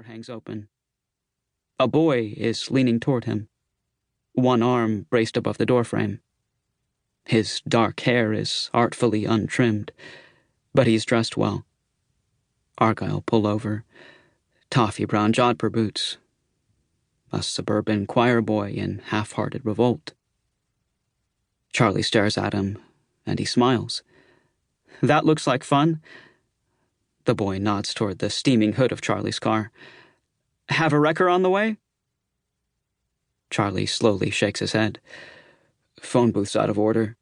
door hangs open. A boy is leaning toward him, one arm braced above the doorframe. His dark hair is artfully untrimmed, but he's dressed well. Argyle pullover, toffee brown jodhpur boots, a suburban choir boy in half-hearted revolt. Charlie stares at him, and he smiles. "That looks like fun." The boy nods toward the steaming hood of Charlie's car. "Have a wrecker on the way?" Charlie slowly shakes his head. "Phone booth's out of order."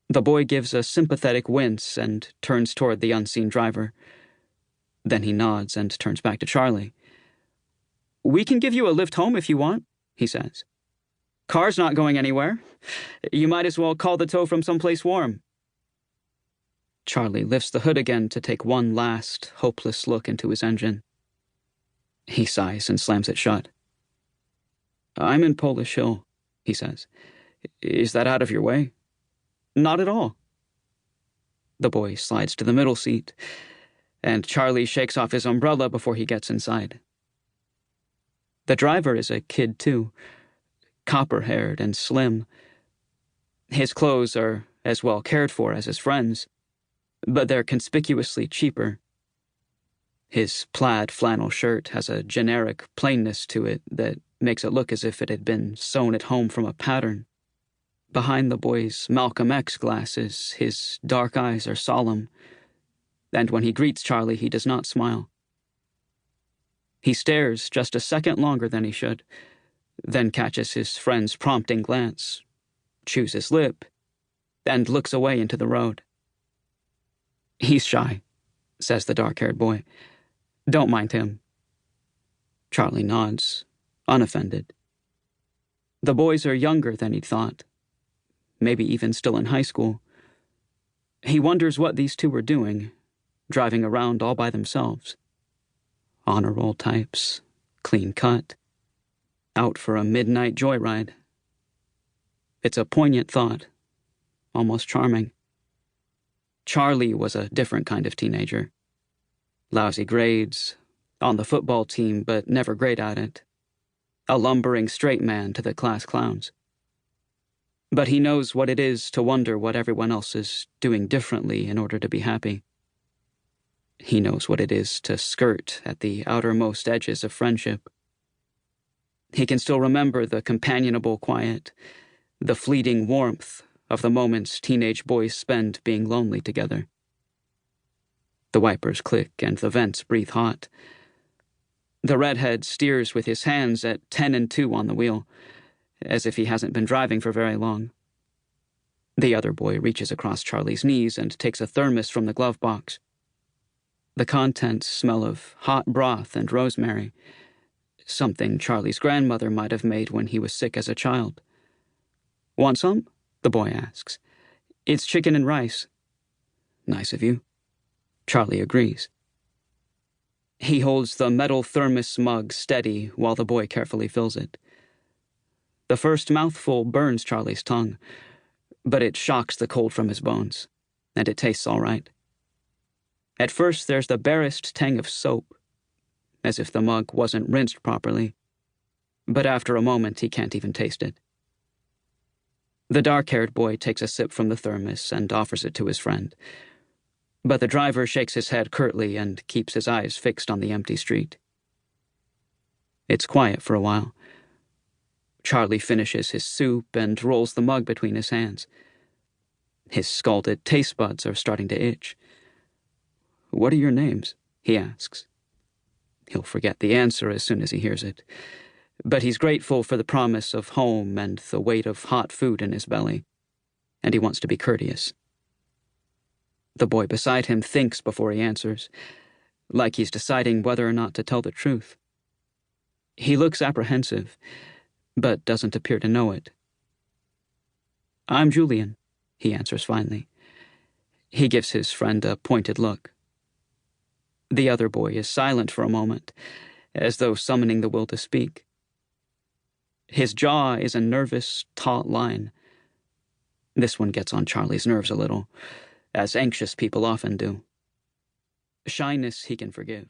The boy gives a sympathetic wince and turns toward the unseen driver. Then he nods and turns back to Charlie. "We can give you a lift home if you want," he says. "Car's not going anywhere. You might as well call the tow from someplace warm." Charlie lifts the hood again to take one last, hopeless look into his engine. He sighs and slams it shut. "I'm in Polish Hill," he says. "Is that out of your way?" "Not at all." The boy slides to the middle seat, and Charlie shakes off his umbrella before he gets inside. The driver is a kid, too, copper-haired and slim. His clothes are as well cared for as his friends', but they're conspicuously cheaper. His plaid flannel shirt has a generic plainness to it that makes it look as if it had been sewn at home from a pattern. Behind the boy's Malcolm X glasses, his dark eyes are solemn, and when he greets Charlie, he does not smile. He stares just a second longer than he should, then catches his friend's prompting glance, chews his lip, and looks away into the road. "He's shy," says the dark-haired boy. "Don't mind him." Charlie nods, unoffended. The boys are younger than he'd thought, maybe even still in high school. He wonders what these two were doing, driving around all by themselves. Honor roll types, clean cut, out for a midnight joyride. It's a poignant thought, almost charming. Charlie was a different kind of teenager. Lousy grades, on the football team but never great at it. A lumbering straight man to the class clowns. But he knows what it is to wonder what everyone else is doing differently in order to be happy. He knows what it is to skirt at the outermost edges of friendship. He can still remember the companionable quiet, the fleeting warmth of the moments teenage boys spend being lonely together. The wipers click and the vents breathe hot. The redhead steers with his hands at 10 and 2 on the wheel, as if he hasn't been driving for very long. The other boy reaches across Charlie's knees and takes a thermos from the glove box. The contents smell of hot broth and rosemary, something Charlie's grandmother might have made when he was sick as a child. "Want some?" the boy asks. "It's chicken and rice." "Nice of you." Charlie agrees. He holds the metal thermos mug steady while the boy carefully fills it. The first mouthful burns Charlie's tongue, but it shocks the cold from his bones, and it tastes all right. At first there's the barest tang of soap, as if the mug wasn't rinsed properly, but after a moment he can't even taste it. The dark-haired boy takes a sip from the thermos and offers it to his friend, but the driver shakes his head curtly and keeps his eyes fixed on the empty street. It's quiet for a while. Charlie finishes his soup and rolls the mug between his hands. His scalded taste buds are starting to itch. "What are your names?" he asks. He'll forget the answer as soon as he hears it, but he's grateful for the promise of home and the weight of hot food in his belly, and he wants to be courteous. The boy beside him thinks before he answers, like he's deciding whether or not to tell the truth. He looks apprehensive, but doesn't appear to know it. "I'm Julian," he answers finally. He gives his friend a pointed look. The other boy is silent for a moment, as though summoning the will to speak. His jaw is a nervous, taut line. This one gets on Charlie's nerves a little, as anxious people often do. Shyness he can forgive.